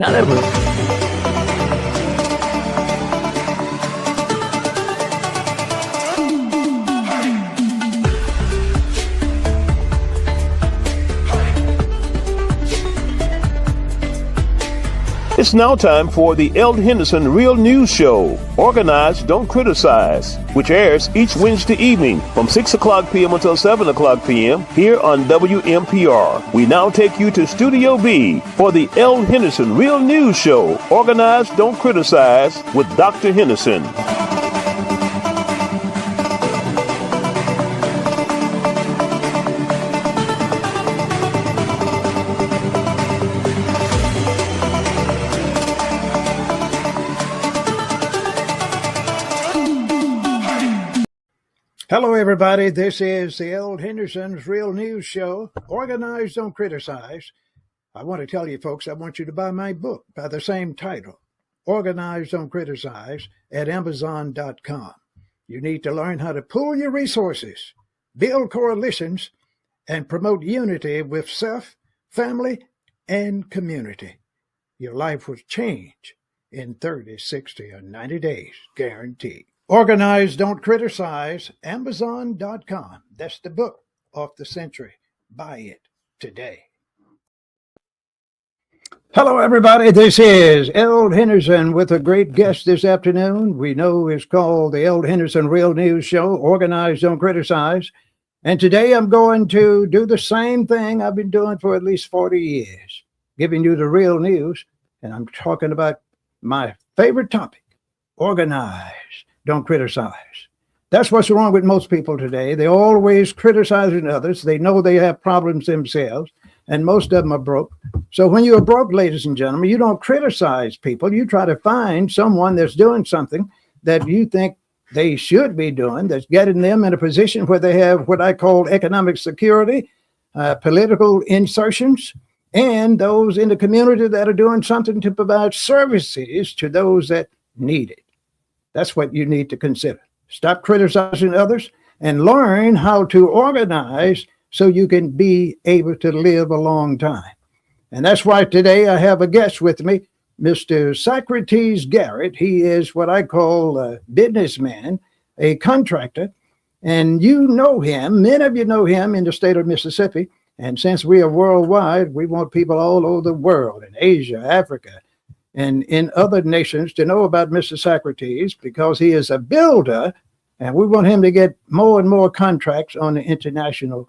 Now that was It's now time for the Eld Henderson Real News Show, Organize, Don't Criticize, which airs each Wednesday evening from 6 o'clock p.m. until 7 o'clock p.m. here on WMPR. We now take you to Studio B for the Eld Henderson Real News Show, Organize, Don't Criticize with Dr. Henderson. Hello, everybody. This is the Eld Henderson's Real News Show, Organize, Don't Criticize. I want to tell you, folks, I want you to buy my book by the same title, Organize, Don't Criticize, at Amazon.com. You need to learn how to pool your resources, build coalitions, and promote unity with self, family, and community. Your life will change in 30, 60, or 90 days, guaranteed. Organize, Don't Criticize, Amazon.com. That's the book of the century. Buy it today. Hello, everybody. This is Eld Henderson with a great guest this afternoon. We know it's called the Eld Henderson Real News Show, Organize, Don't Criticize. And today I'm going to do the same thing I've been doing for at least 40 years, giving you the real news. And I'm talking about my favorite topic, organize. Don't criticize. That's what's wrong with most people today. They're always criticizing others. They know they have problems themselves, and most of them are broke. So when you're broke, ladies and gentlemen, you don't criticize people. You try to find someone that's doing something that you think they should be doing, that's getting them in a position where they have what I call economic security, political insertions, and those in the community that are doing something to provide services to those that need it. That's what you need to consider. Stop criticizing others and learn how to organize so you can be able to live a long time. And that's why today I have a guest with me, Mr. Socrates Garrett. He is what I call a businessman, a contractor, and you know him. Many of you know him in the state of Mississippi. And since we are worldwide, we want people all over the world, in Asia, Africa, and in other nations to know about Mr. Socrates because he is a builder, and we want him to get more and more contracts on the international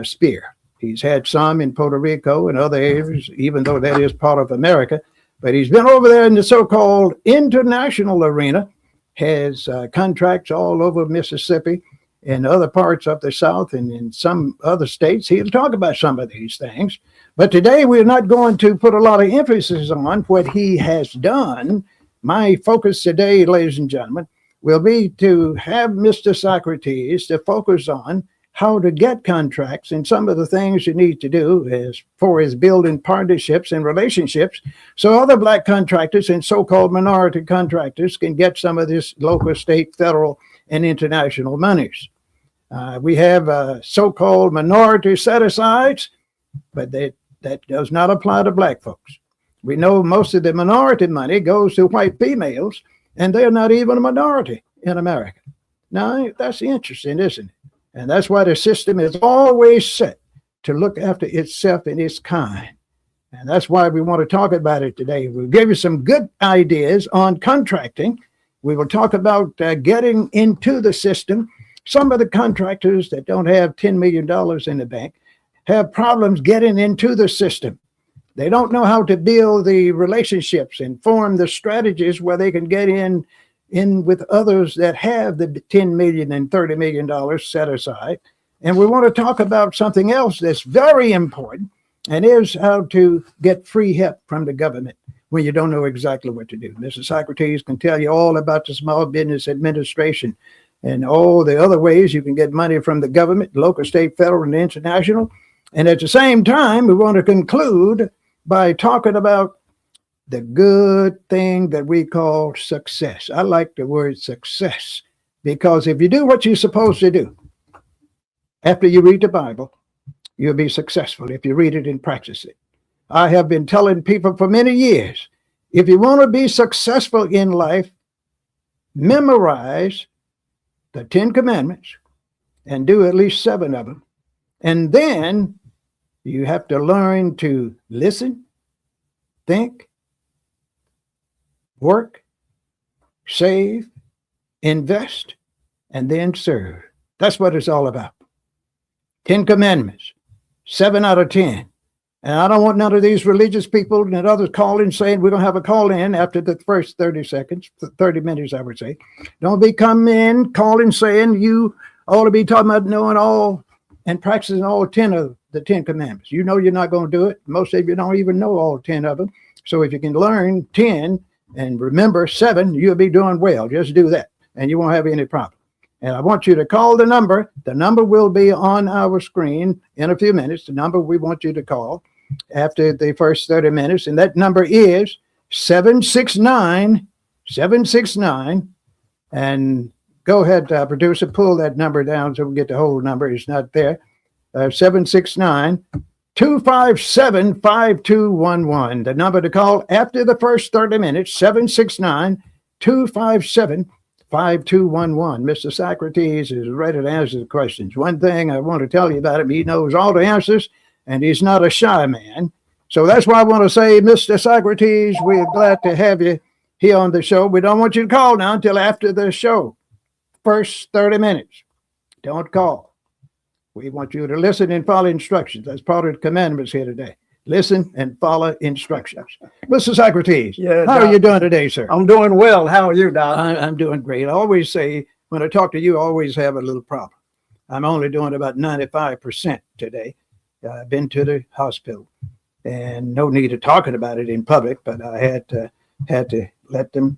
sphere. He's had some in Puerto Rico and other areas, even though that is part of America, but he's been over there in the so-called international arena, has contracts all over Mississippi and other parts of the South and in some other states. He'll talk about some of these things. But today we're not going to put a lot of emphasis on what he has done. My focus today, ladies and gentlemen, will be to have Mr. Socrates to focus on how to get contracts and some of the things you need to do as far as building partnerships and relationships so other black contractors and so-called minority contractors can get some of this local, state, federal, and international monies. We have so-called minority set-asides, but that does not apply to black folks. We know most of the minority money goes to white females, and they're not even a minority in America. Now, that's interesting, isn't it? And that's why the system is always set to look after itself and its kind. And that's why we want to talk about it today. We'll give you some good ideas on contracting. We will talk about getting into the system. Some of the contractors that don't have $10 million in the bank have problems getting into the system. They don't know how to build the relationships and form the strategies where they can get in with others that have the $10 million and $30 million set aside. And we want to talk about something else that's very important, and is how to get free help from the government when you don't know exactly what to do. Mr. Socrates can tell you all about the Small Business Administration and all the other ways you can get money from the government, local, state, federal, and international. And at the same time, we want to conclude by talking about the good thing that we call success. I like the word success because if you do what you're supposed to do, after you read the Bible, you'll be successful if you read it and practice it. I have been telling people for many years, if you want to be successful in life, memorize the 10 Commandments and do at least 7 of them. And then you have to learn to listen, think, work, save, invest, and then serve. That's what it's all about. 10 Commandments, 7 out of 10. And I don't want none of these religious people and others calling saying we're going to have a call in after the first 30 seconds, 30 minutes, I would say. Don't be coming in calling saying you ought to be talking about knowing all and practicing all 10 of the 10 Commandments. You know you're not going to do it. Most of you don't even know all 10 of them. So if you can learn 10 and remember 7, you'll be doing well. Just do that and you won't have any problem. And I want you to call the number. The number will be on our screen in a few minutes. The number we want you to call after the first 30 minutes. And that number is 769. And go ahead, producer, pull that number down so we get the whole number. It's not there. 769-257-5211. The number to call after the first 30 minutes, 769-257-5211. Mr. Socrates is ready to answer the questions. One thing I want to tell you about him, he knows all the answers, and he's not a shy man. So that's why I want to say, Mr. Socrates, we're glad to have you here on the show. We don't want you to call now until after the show. First 30 minutes. Don't call. We want you to listen and follow instructions. That's part of the commandments here today. Listen and follow instructions. Mr. Socrates, how are you doing today, sir? I'm doing well. How are you, Doc? I'm doing great. I always say, when I talk to you, I always have a little problem. I'm only doing about 95% today. I've been to the hospital, and no need of talking about it in public, but I had to let them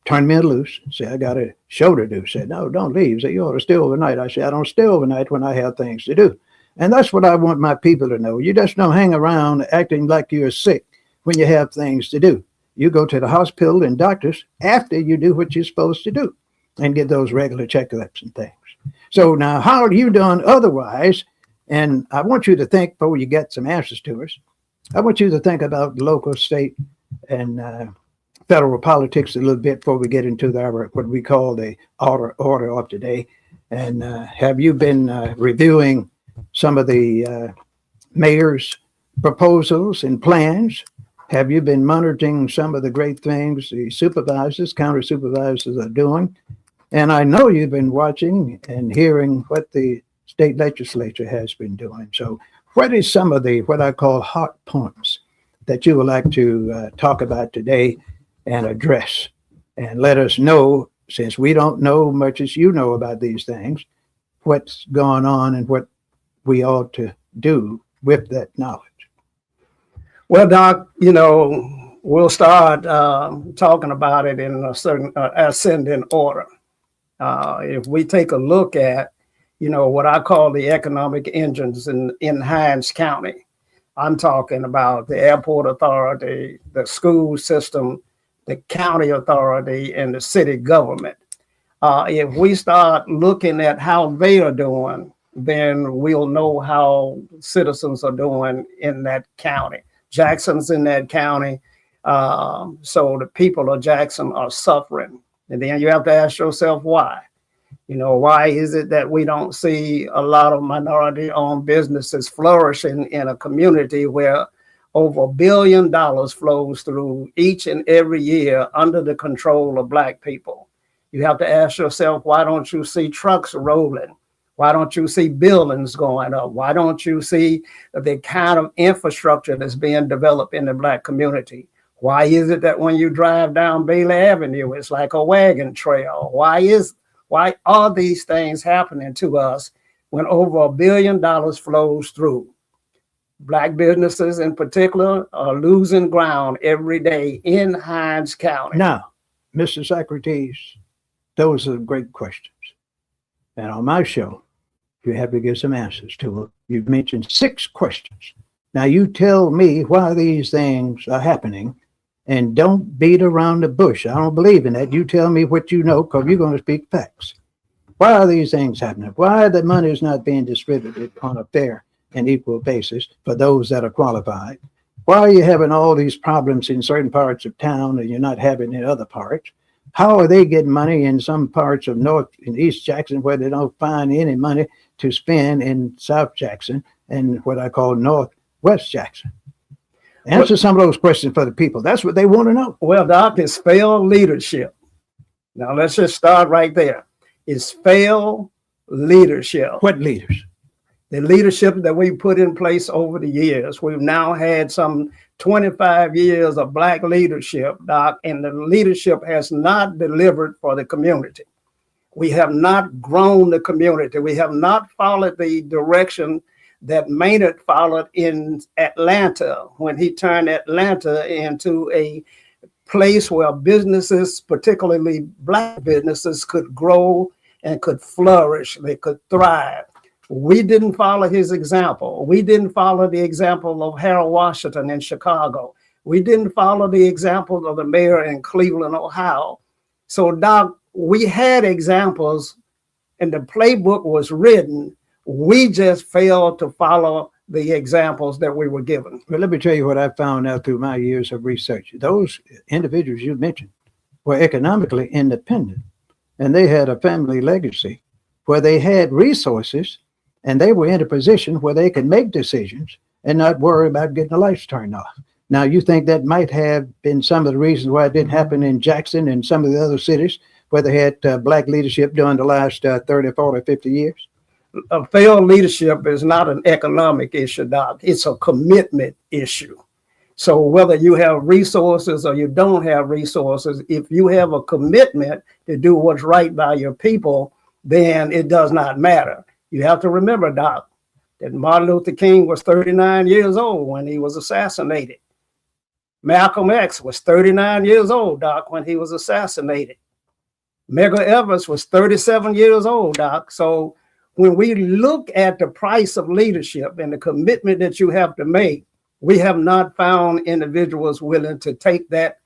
turn me loose. Say, I got a show to do. Said, no, don't leave. Say, you ought to stay overnight. I said, I don't stay overnight when I have things to do. And that's what I want my people to know. You just don't hang around acting like you're sick when you have things to do. You go to the hospital and doctors after you do what you're supposed to do and get those regular checkups and things. So now, how are you doing otherwise? And I want you to think, before you get some answers to us, I want you to think about local, state, and federal politics a little bit before we get into what we call the order of today. And have you been reviewing some of the mayor's proposals and plans? Have you been monitoring some of the great things the supervisors, county supervisors are doing? And I know you've been watching and hearing what the state legislature has been doing. So what is some of the, what I call hot points that you would like to talk about today and address? And let us know, since we don't know much as you know about these things, what's going on and what we ought to do with that knowledge. Well, Doc, we'll start talking about it in a certain ascending order. If we take a look at, what I call the economic engines in Hinds County, I'm talking about the airport authority, the school system, the county authority, and the city government. If we start looking at how they are doing, then we'll know how citizens are doing in that county. Jackson's in that county, so the people of Jackson are suffering. And then you have to ask yourself why. Why is it that we don't see a lot of minority-owned businesses flourishing in a community where over $1 billion flows through each and every year under the control of Black people? You have to ask yourself, why don't you see trucks rolling? Why don't you see buildings going up? Why don't you see the kind of infrastructure that's being developed in the Black community? Why is it that when you drive down Bailey Avenue, it's like a wagon trail? Why are these things happening to us when over $1 billion flows through? Black businesses in particular are losing ground every day in Hinds County. Now, Mr. Socrates, those are great questions. And on my show, you have to give some answers to them. You've mentioned 6 questions. Now you tell me why these things are happening and don't beat around the bush. I don't believe in that. You tell me what you know, because you're going to speak facts. Why are these things happening? Why the money is not being distributed on a fair and equal basis for those that are qualified? Why are you having all these problems in certain parts of town and you're not having in other parts? How are they getting money in some parts of North and East Jackson where they don't find any money to spend in South Jackson and what I call Northwest Jackson? Answer some of those questions for the people. That's what they want to know. Well, Doc, it's failed leadership. Now, let's just start right there. It's failed leadership. What leaders? The leadership that we put in place over the years. We've now had some 25 years of Black leadership, Doc, and the leadership has not delivered for the community. We have not grown the community. We have not followed the direction that Maynard followed in Atlanta when he turned Atlanta into a place where businesses, particularly Black businesses, could grow and could flourish. They could thrive. We didn't follow his example. We didn't follow the example of Harold Washington in Chicago. We didn't follow the example of the mayor in Cleveland, Ohio. So, Doc, we had examples and the playbook was written. We just failed to follow the examples that we were given. Well, let me tell you what I found out through my years of research. Those individuals you mentioned were economically independent, and they had a family legacy where they had resources, and they were in a position where they could make decisions and not worry about getting the lights turned off. Now, you think that might have been some of the reasons why it didn't happen in Jackson and some of the other cities where they had Black leadership during the last 30, 40, 50 years? Failed leadership is not an economic issue, Doc. It's a commitment issue. So whether you have resources or you don't have resources, if you have a commitment to do what's right by your people, then it does not matter. You have to remember, Doc, that Martin Luther King was 39 years old when he was assassinated. Malcolm X was 39 years old, Doc, when he was assassinated. Medgar Evers was 37 years old, Doc. So when we look at the price of leadership and the commitment that you have to make, we have not found individuals willing to take that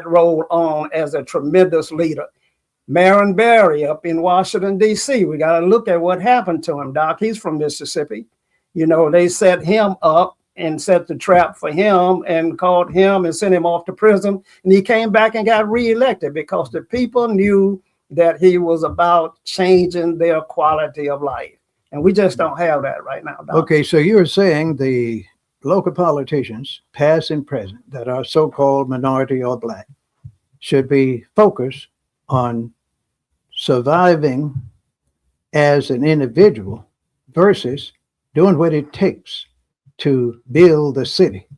role on as a tremendous leader. Marion Barry up in Washington, D.C., we got to look at what happened to him, Doc. He's from Mississippi. You know, they set him up and set the trap for him and called him and sent him off to prison. And he came back and got reelected because the people knew that he was about changing their quality of life. And we just don't have that right now, Doc. Okay, so you're saying the local politicians, past and present, that are so-called minority or Black, should be focused on surviving as an individual versus doing what it takes to build the city.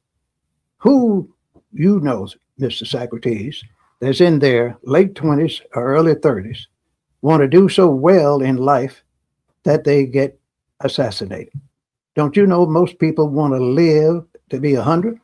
Who you know, Mr. Socrates, that's in their late 20s or early 30s, want to do so well in life that they get assassinated. Don't you know most people want to live to be 100?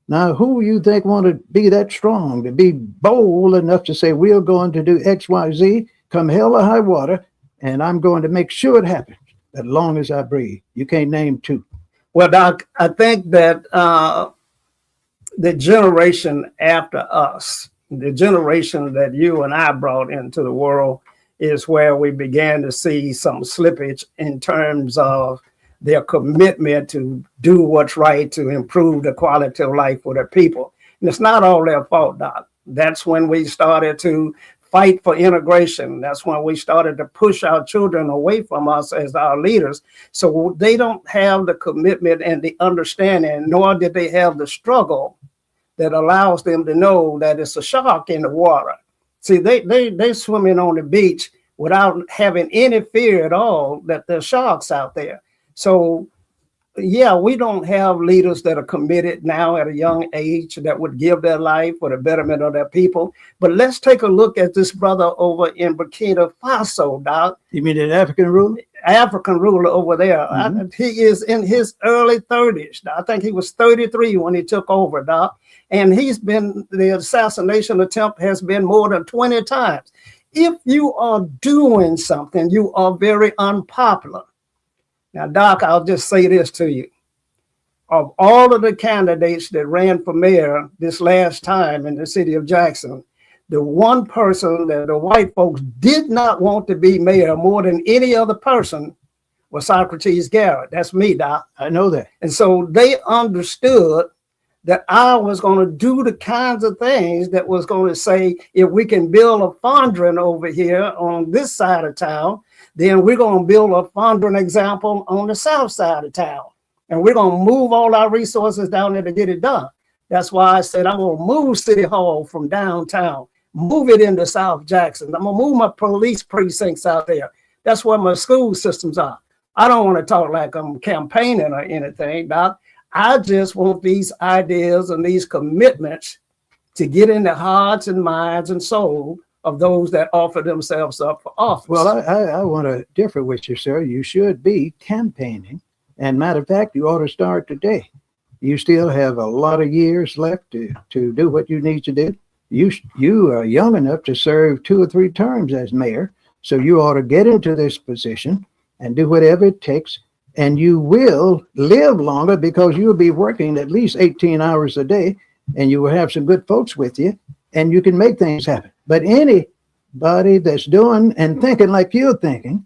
Now, who you think want to be that strong, to be bold enough to say, we're going to do X, Y, Z, come hell or high water, and I'm going to make sure it happens as long as I breathe? You can't name two. Well, Doc, I think that the generation after us, the generation that you and I brought into the world, is where we began to see some slippage in terms of their commitment to do what's right to improve the quality of life for their people. And it's not all their fault, Doc. That's when we started to fight for integration. That's when we started to push our children away from us as our leaders. So they don't have the commitment and the understanding, nor did they have the struggle that allows them to know that it's a shark in the water. See, they swimming on the beach without having any fear at all that there's sharks out there. So, yeah, we don't have leaders that are committed now at a young age that would give their life for the betterment of their people. But let's take a look at this brother over in Burkina Faso, Doc. You mean an African ruler? African ruler over there. Mm-hmm. He is in his early 30s. I think he was 33 when he took over, Doc. And the assassination attempt has been more than 20 times. If you are doing something, you are very unpopular. Now, Doc, I'll just say this to you. Of all of the candidates that ran for mayor this last time in the city of Jackson, the one person that the white folks did not want to be mayor more than any other person was Socrates Garrett. That's me, Doc. I know that. And so they understood that I was going to do the kinds of things that was going to say, if we can build a fondren over here on this side of town, then we're going to build a fondren example on the south side of town. And we're going to move all our resources down there to get it done. That's why I said I'm going to move City Hall from downtown, move it into South Jackson. I'm going to move my police precincts out there. That's where my school systems are. I don't want to talk like I'm campaigning or anything, Doc. I just want these ideas and these commitments to get in the hearts and minds and soul of those that offer themselves up for office. Well, I want to differ with you, sir. You should be campaigning. And matter of fact, you ought to start today. You still have a lot of years left to do what you need to do. You are young enough to serve 2 or 3 terms as mayor. So you ought to get into this position and do whatever it takes. And you will live longer because you'll be working at least 18 hours a day, and you will have some good folks with you, and you can make things happen. But anybody that's doing and thinking like you're thinking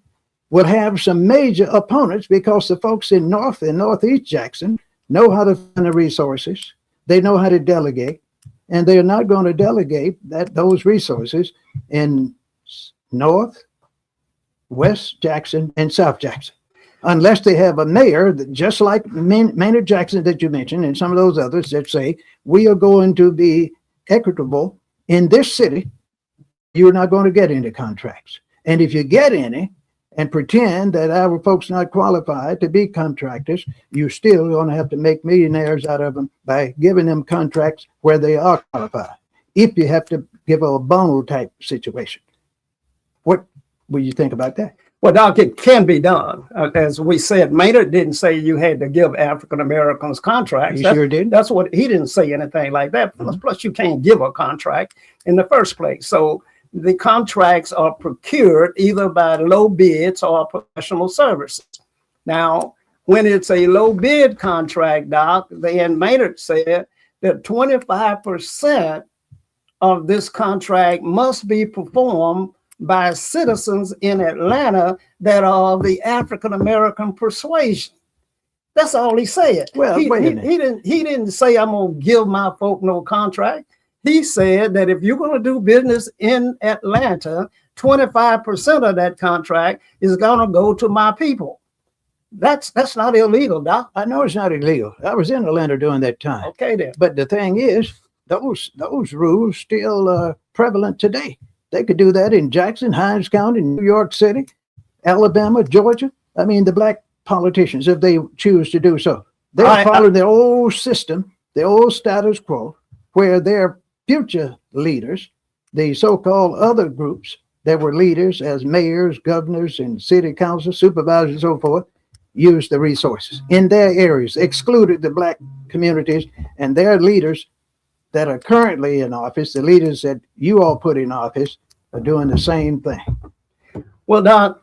will have some major opponents, because the folks in North and Northeast Jackson know how to find the resources. They know how to delegate, and they're not going to delegate those resources in North, West Jackson, and South Jackson, unless they have a mayor that, just like Maynard Jackson that you mentioned and some of those others, that say, we are going to be equitable in this city. You're not going to get any contracts. And if you get any and pretend that our folks not qualified to be contractors, you're still going to have to make millionaires out of them by giving them contracts where they are qualified, if you have to give a Bono type situation. What will you think about that? Well, Doc, it can be done. As we said, Maynard didn't say you had to give African Americans contracts. He sure did. That's what he didn't say anything like that. Plus, you can't give a contract in the first place. So the contracts are procured either by low bids or professional services. Now, when it's a low bid contract, Doc, then Maynard said that 25% of this contract must be performed by citizens in Atlanta that are of the African American persuasion. That's all he said. Well, he didn't say I'm gonna give my folk no contract. He said that if you're gonna do business in Atlanta, 25% of that contract is gonna go to my people. That's not illegal, Doc. I know it's not illegal. I was in Atlanta during that time. Okay, then. But the thing is, those rules still are prevalent today. They could do that in Jackson, Hinds County, New York City, Alabama, Georgia. I mean, the black politicians, if they choose to do so, they're following their old system, the old status quo, where their future leaders, the so-called other groups that were leaders as mayors, governors, and city council supervisors, and so forth, used the resources in their areas, excluded the black communities, and their leaders that are currently in office, the leaders that you all put in office, are doing the same thing. Well, Doc,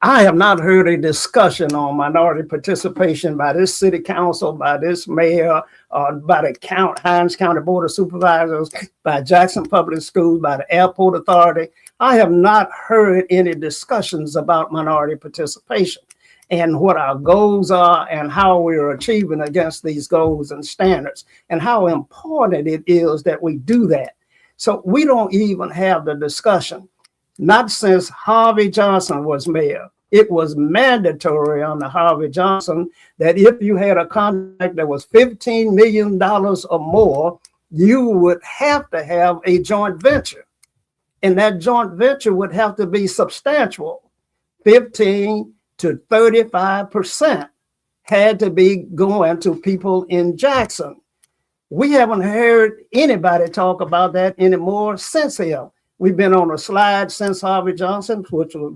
I have not heard a discussion on minority participation by this city council, by this mayor, by the Hinds County Board of Supervisors, by Jackson Public Schools, by the Airport Authority. I have not heard any discussions about minority participation and what our goals are and how we're achieving against these goals and standards and how important it is that we do that. So we don't even have the discussion. Not since Harvey Johnson was mayor. It was mandatory under Harvey Johnson that if you had a contract that was $15 million or more, you would have to have a joint venture. And that joint venture would have to be substantial. 15 to 35% had to be going to people in Jackson. We haven't heard anybody talk about that anymore since him. We've been on a slide since Harvey Johnson, which was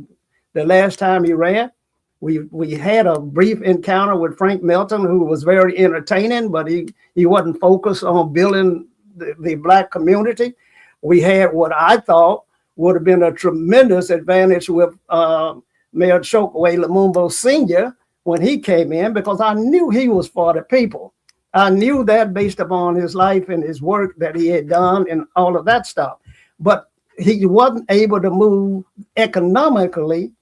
the last time he ran. We had a brief encounter with Frank Melton, who was very entertaining, but he wasn't focused on building the black community. We had what I thought would have been a tremendous advantage with Mayor Chokwe Lumumba Sr. when he came in, because I knew he was for the people. I knew that based upon his life and his work that he had done and all of that stuff. But he wasn't able to move economically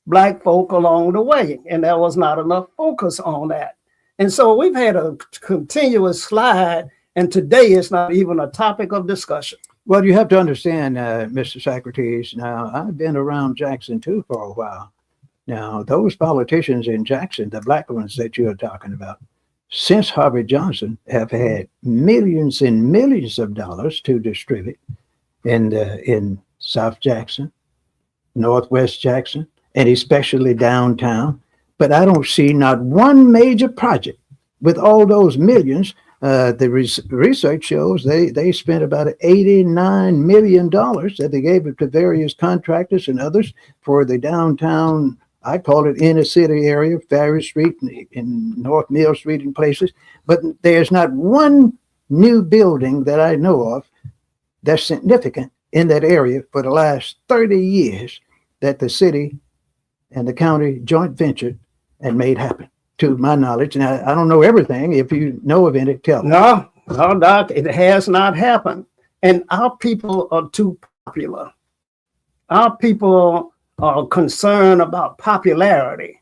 black folk along the way. And there was not enough focus on that. And so we've had a continuous slide And today it's not even a topic of discussion. Well, you have to understand, Mr. Socrates. Now, I've been around Jackson too for a while. Now, those politicians in Jackson, the black ones that you're talking about, since Harvey Johnson, have had millions and millions of dollars to distribute in South Jackson, Northwest Jackson, and especially downtown. But I don't see not one major project with all those millions. The research shows they spent about $89 million that they gave it to various contractors and others for the downtown, I call it inner city area, Ferry Street and North Mill Street and places. But there's not one new building that I know of that's significant in that area for the last 30 years that the city and the county joint ventured and made happen, to my knowledge. And I don't know everything. If you know of any, tell me. No, Doc, it has not happened. And our people are too popular. Our people are concerned about popularity.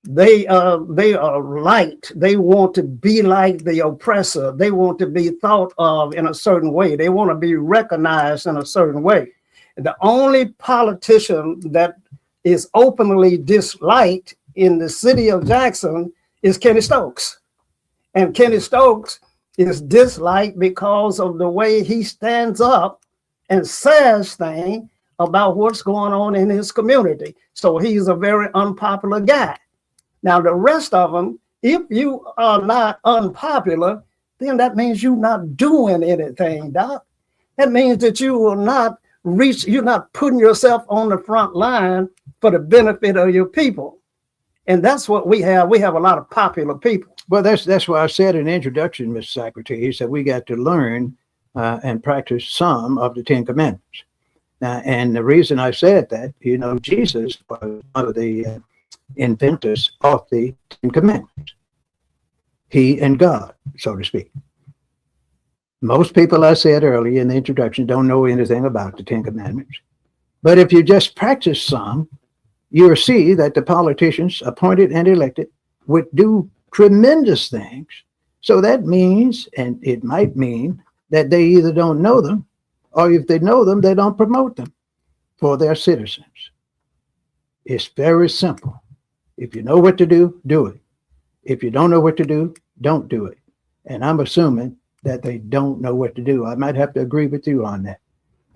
They are liked. They want to be like the oppressor. They want to be thought of in a certain way. They want to be recognized in a certain way. The only politician that is openly disliked in the city of Jackson is Kenny Stokes. And Kenny Stokes is disliked because of the way he stands up and says things about what's going on in his community. So he's a very unpopular guy. Now, the rest of them, if you are not unpopular, then that means you're not doing anything, Doc. That means that you will not reach, you're not putting yourself on the front line for the benefit of your people. And that's what we have. We have a lot of popular people. Well, that's why I said in the introduction, Mr. Socrates, that we got to learn and practice some of the Ten Commandments. Now, and the reason I said that, Jesus was one of the inventors of the Ten Commandments. He and God, so to speak. Most people, I said earlier in the introduction, don't know anything about the Ten Commandments. But if you just practice some, you'll see that the politicians appointed and elected would do tremendous things. So that means, and it might mean, that they either don't know them, or if they know them, they don't promote them for their citizens. It's very simple. If you know what to do, do it. If you don't know what to do, don't do it. And I'm assuming that they don't know what to do. I might have to agree with you on that.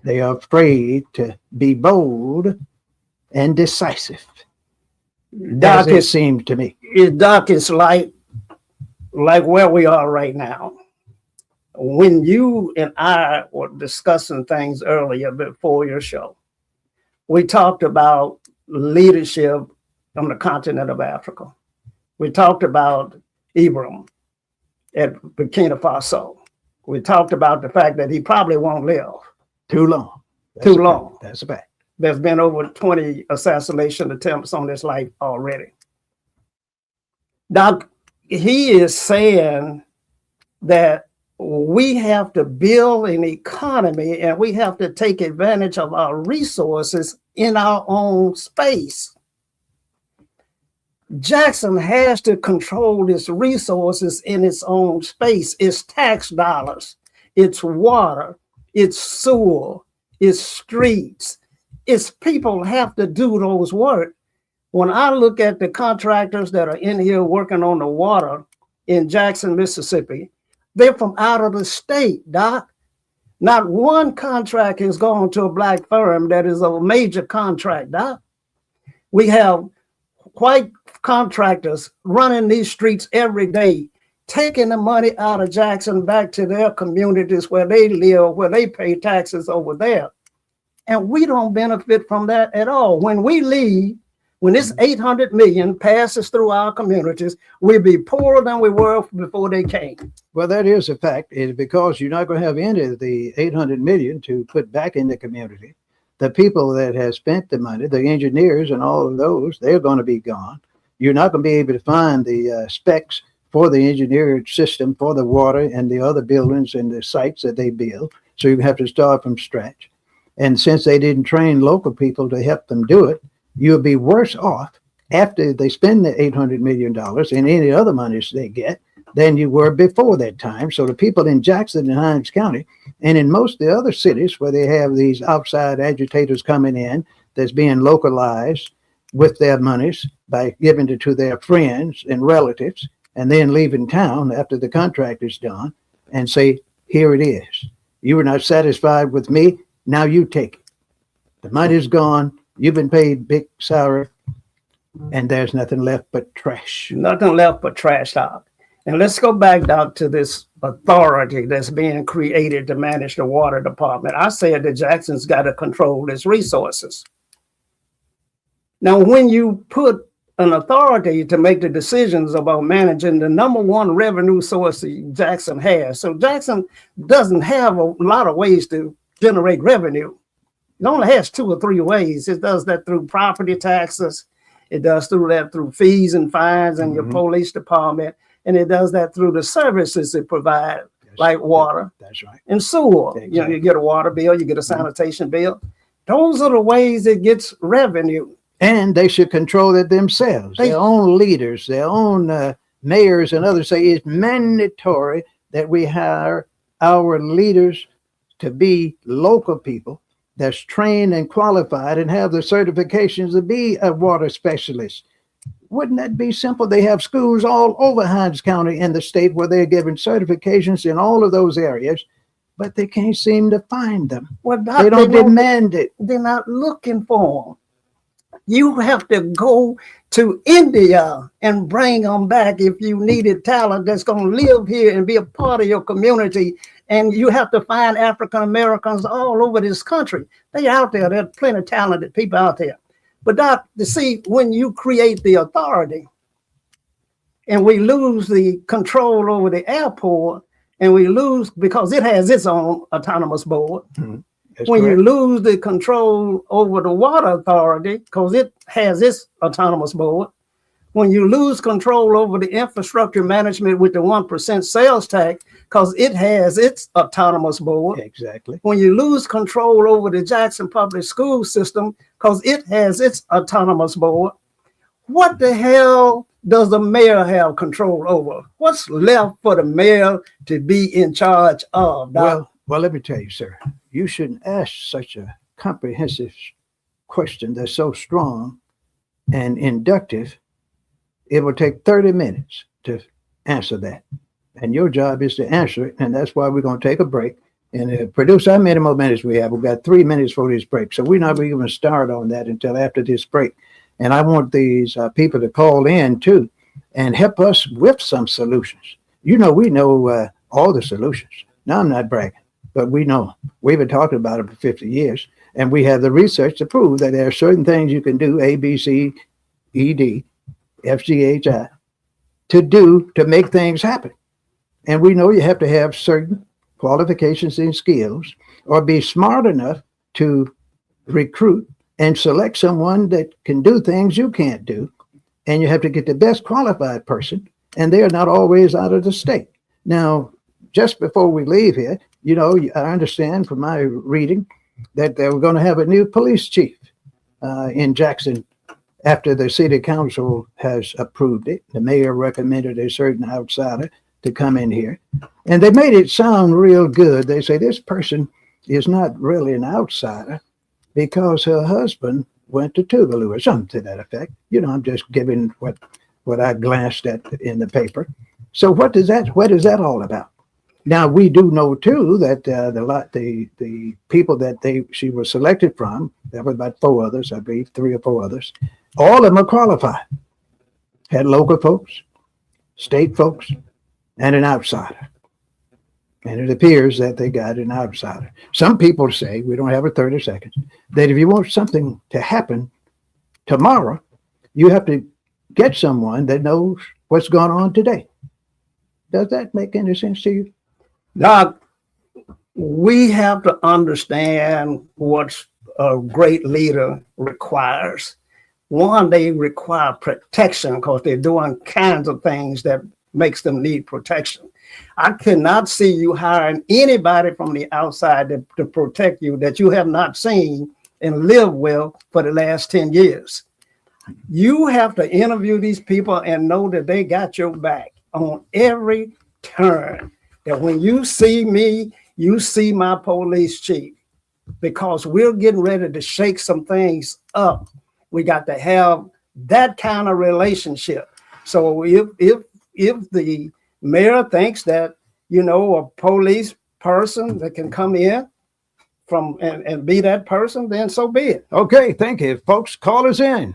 They are afraid to be bold and decisive. Doc, it seems to me. Doc, is like where we are right now. When you and I were discussing things earlier before your show, we talked about leadership on the continent of Africa. We talked about Ibrahim at Burkina Faso. We talked about the fact that he probably won't live too long. Too long. That's a fact. There's been over 20 assassination attempts on his life already. Doc, he is saying that we have to build an economy and we have to take advantage of our resources in our own space. Jackson has to control its resources in its own space. Its tax dollars, its water, its sewer, its streets. Its people have to do those work. When I look at the contractors that are in here working on the water in Jackson, Mississippi, they're from out of the state, Doc. Not one contract has gone to a black firm that is a major contract, Doc. We have white contractors running these streets every day, taking the money out of Jackson back to their communities where they live, where they pay taxes over there. And we don't benefit from that at all. When we leave, when this 800 million passes through our communities, we'll be poorer than we were before they came. Well, that is a fact. It's because you're not going to have any of the 800 million to put back in the community. The people that have spent the money, the engineers and all of those, they're going to be gone. You're not going to be able to find the specs for the engineered system for the water and the other buildings and the sites that they build. So you have to start from scratch. And since they didn't train local people to help them do it, you'll be worse off after they spend the $800 million and any other monies they get than you were before that time. So the people in Jackson and Hinds County, and in most of the other cities where they have these outside agitators coming in, that's being localized with their monies by giving it to their friends and relatives, and then leaving town after the contract is done and say, here it is. You were not satisfied with me. Now you take it. The money's gone. You've been paid big salary, and there's nothing left but trash. Nothing left but trash, Doc. And let's go back, Doc, to this authority that's being created to manage the water department. I said that Jackson's got to control its resources. Now, when you put an authority to make the decisions about managing the number one revenue source Jackson has, so Jackson doesn't have a lot of ways to generate revenue. It only has 2 or 3 ways. It does that through property taxes. It does through fees and fines and your police department. And it does that through the services it provides, like water. That's right. And sewer. Exactly. You know, you get a water bill, you get a sanitation bill. Those are the ways it gets revenue. And they should control it themselves. Their own leaders, their own mayors and others say it's mandatory that we hire our leaders to be local people that's trained and qualified and have the certifications to be a water specialist. Wouldn't that be simple? They have schools all over Hinds County in the state where they're given certifications in all of those areas, but they can't seem to find them. Well, Doc, they don't demand it. They're not looking for them. You have to go to India and bring them back if you needed talent that's going to live here and be a part of your community. And you have to find African Americans all over this country. They're out there. There are plenty of talented people out there. But Doc, to see when you create the authority and we lose the control over the airport and we lose because it has its own autonomous board. Mm-hmm. When correct. You lose the control over the water authority, because it has its autonomous board, when you lose control over the infrastructure management with the 1% sales tax, because it has its autonomous board. Exactly. When you lose control over the Jackson public school system, because it has its autonomous board, what the hell does the mayor have control over? What's left for the mayor to be in charge of? Well, let me tell you, sir. You shouldn't ask such a comprehensive question that's so strong and inductive. It will take 30 minutes to answer that. And your job is to answer it. And that's why we're going to take a break and produce how many more minutes we have. We've got 3 minutes for this break. So we're not even going to start on that until after this break. And I want these people to call in too and help us with some solutions. You know, we know all the solutions. Now, I'm not bragging. But we know, we've been talking about it for 50 years, and we have the research to prove that there are certain things you can do, A, B, C, E, D, F, G, H, I, to do to make things happen. And we know you have to have certain qualifications and skills or be smart enough to recruit and select someone that can do things you can't do. And you have to get the best qualified person, and they're not always out of the state. Now, just before we leave here, you know, I understand from my reading that they were going to have a new police chief in Jackson after the city council has approved it. The mayor recommended a certain outsider to come in here. And they made it sound real good. They say this person is not really an outsider because her husband went to Tuvalu or something to that effect. You know, I'm just giving what I glanced at in the paper. So what is that all about? Now, we do know, too, that the people that she was selected from, there were about 4 others, I believe, 3 or 4 others, all of them are qualified. Had local folks, state folks, and an outsider. And it appears that they got an outsider. Some people say, we don't have 30 seconds, that if you want something to happen tomorrow, you have to get someone that knows what's going on today. Does that make any sense to you? Doc, we have to understand what a great leader requires. One, they require protection because they're doing kinds of things that makes them need protection. I cannot see you hiring anybody from the outside to protect you that you have not seen and lived with for the last 10 years. You have to interview these people and know that they got your back. on every turn. That when you see me, you see my police chief, because we're getting ready to shake some things up. We got to have that kind of relationship. So if the mayor thinks that, a police person that can come in from and be that person, then so be it. Okay, thank you, folks. Call us in.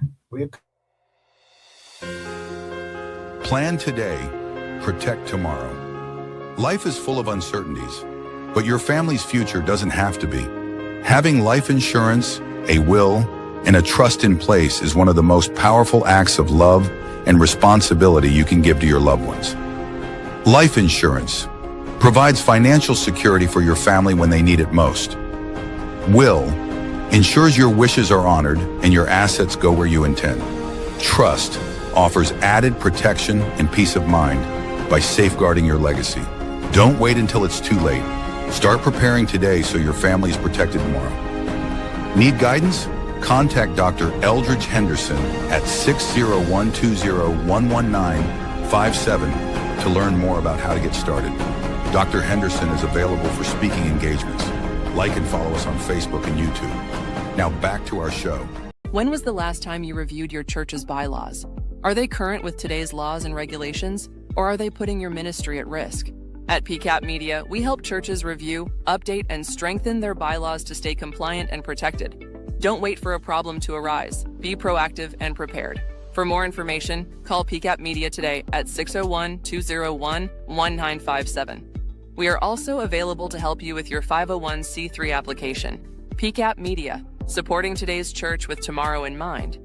Plan today, protect tomorrow. Life is full of uncertainties, but your family's future doesn't have to be. Having life insurance, a will, and a trust in place is one of the most powerful acts of love and responsibility you can give to your loved ones. Life insurance provides financial security for your family when they need it most. Will ensures your wishes are honored and your assets go where you intend. Trust offers added protection and peace of mind by safeguarding your legacy. Don't wait until it's too late. Start preparing today so your family is protected tomorrow. Need guidance? Contact Dr. Eldridge Henderson at 601-201-11957 to learn more about how to get started. Dr. Henderson is available for speaking engagements. Like and follow us on Facebook and YouTube. Now back to our show. When was the last time you reviewed your church's bylaws? Are they current with today's laws and regulations, or are they putting your ministry at risk? At PCAP Media, we help churches review, update, and strengthen their bylaws to stay compliant and protected. Don't wait for a problem to arise. Be proactive and prepared. For more information, call PCAP Media today at 601-201-1957. We are also available to help you with your 501c3 application. PCAP Media, supporting today's church with tomorrow in mind.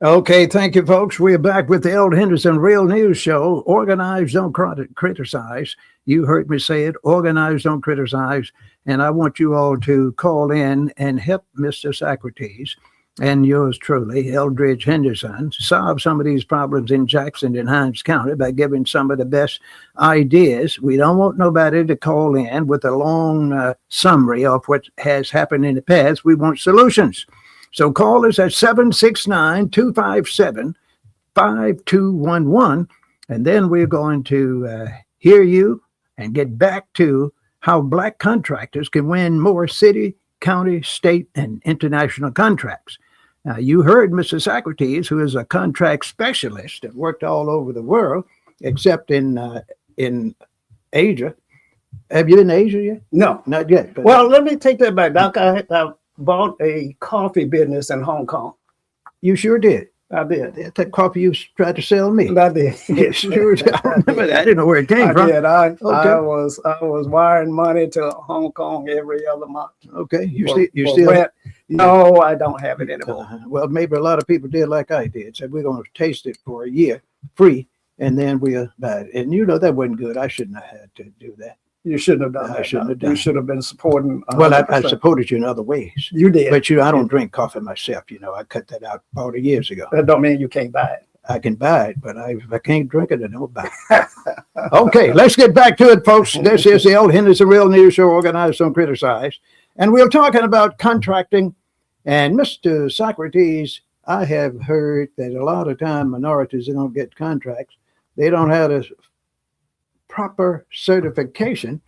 Okay, thank you, folks. We're back with the Eld Henderson Real News Show. Organize, don't criticize. You heard me say it. Organize, don't criticize. And I want you all to call in and help Mr. Socrates and yours truly, Eldridge Henderson, solve some of these problems in Jackson and Hinds County by giving some of the best ideas. We don't want nobody to call in with a long summary of what has happened in the past. We want solutions. So call us at 769-257-5211, and then we're going to hear you and get back to how Black contractors can win more city, county, state, and international contracts. Now, you heard Mr. Socrates, who is a contract specialist that worked all over the world, except in Asia. Have you been to Asia yet? No. Not yet. But Well, let me take that back, Doc. I bought a coffee business in Hong Kong. you sure did. I did. That coffee you tried to sell me. I did. Yes, sure. I remember that. I didn't know where it came I from. did. I Okay. was wiring money to Hong Kong every other month. Okay, you For- still for rent. No, I don't have it anymore. well, maybe a lot of people did like I did. Said we're going to taste it for a year free, and then we'll buy it. And that wasn't good. I shouldn't have had to do that. You shouldn't have done I that. shouldn't have You done should have been supporting. Well, I 100%. supported you in other ways. You did. But I don't drink coffee myself. I cut that out 40 years ago. That don't mean you can't buy it. I can buy it, but if I can't drink it, I don't buy it. Okay, let's get back to it, folks. This is the Eld Henderson Real News Show, organized, don't criticize. And we're talking about contracting. And Mr. Socrates, I have heard that a lot of time minorities, they don't get contracts. They don't have a proper certification,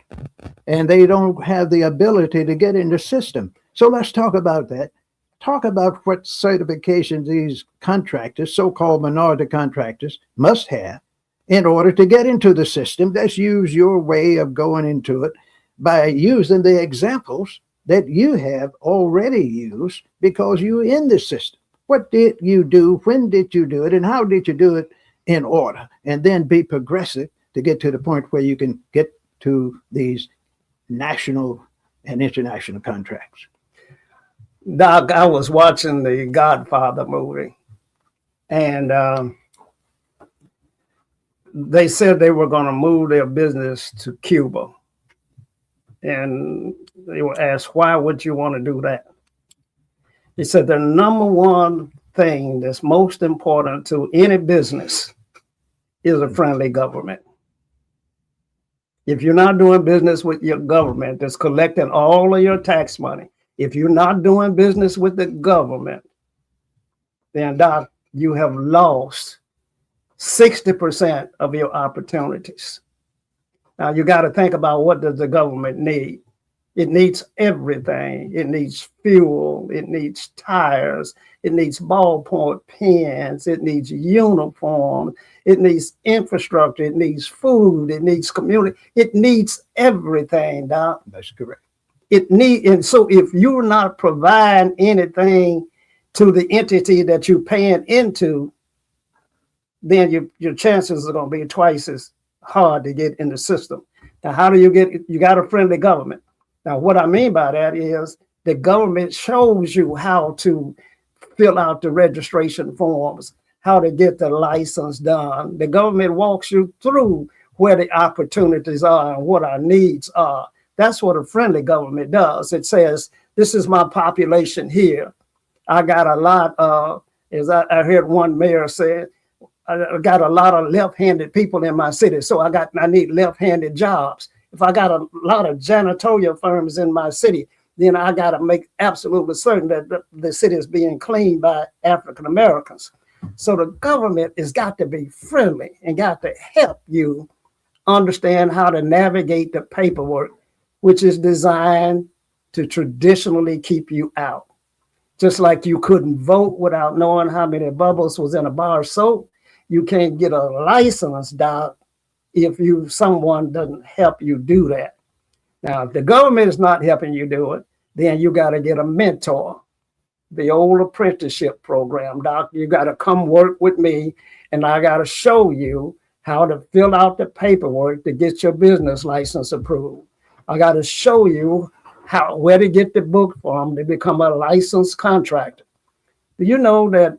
and they don't have the ability to get in the system. So let's talk about that. Talk about what certifications these contractors, so-called minority contractors, must have in order to get into the system. Let's use your way of going into it by using the examples that you have already used because you're in the system. What did you do? When did you do it? And how did you do it in order? And then be progressive to get to the point where you can get to these national and international contracts. Doc, I was watching the Godfather movie, and they said they were going to move their business to Cuba. And they were asked, why would you want to do that? He said, the number one thing that's most important to any business is a friendly government. If you're not doing business with your government that's collecting all of your tax money, if you're not doing business with the government, then Doc, you have lost 60% of your opportunities. Now you got to think about, what does the government need? It needs everything. It needs fuel. It needs tires. It needs ballpoint pens. It needs uniforms. It needs infrastructure. It needs food. It needs community. It needs everything, Doc. That's correct. And so if you're not providing anything to the entity that you're paying into, then your chances are going to be twice as hard to get in the system. Now, how do you get it? You got a friendly government. Now, what I mean by that is the government shows you how to fill out the registration forms, how to get the license done. The government walks you through where the opportunities are and what our needs are. That's what a friendly government does. It says, this is my population here. I got a lot, as I heard one mayor say, I got a lot of left-handed people in my city, so I need left-handed jobs. If I got a lot of janitorial firms in my city, then I got to make absolutely certain that the city is being cleaned by African Americans. So the government has got to be friendly and got to help you understand how to navigate the paperwork, which is designed to traditionally keep you out. Just like you couldn't vote without knowing how many bubbles was in a bar of soap, you can't get a license, Doc, if someone doesn't help you do that. Now, if the government is not helping you do it, then you got to get a mentor. The old apprenticeship program, Doc. You got to come work with me, and I got to show you how to fill out the paperwork to get your business license approved. I got to show you where to get the book from to become a licensed contractor. Do you know that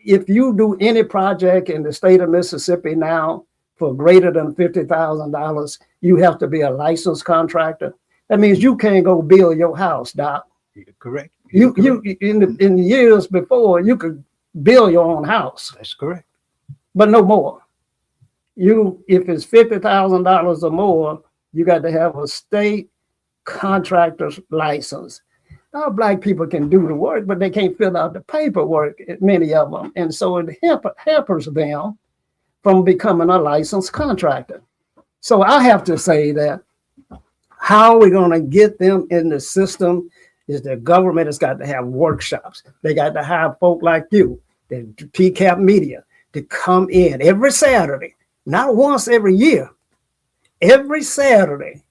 if you do any project in the state of Mississippi now for greater than $50,000, you have to be a licensed contractor? That means you can't go build your house, Doc. You're correct. You in the years before, you could build your own house. That's correct. But no more. If it's $50,000 or more, you got to have a state contractor's license. Now, Black people can do the work, but they can't fill out the paperwork, many of them. And so it hampers them from becoming a licensed contractor. So I have to say that how we're going to get them in the system is the government has got to have workshops. They got to have folk like you, the PCAP media, to come in every Saturday, not once every year, every Saturday.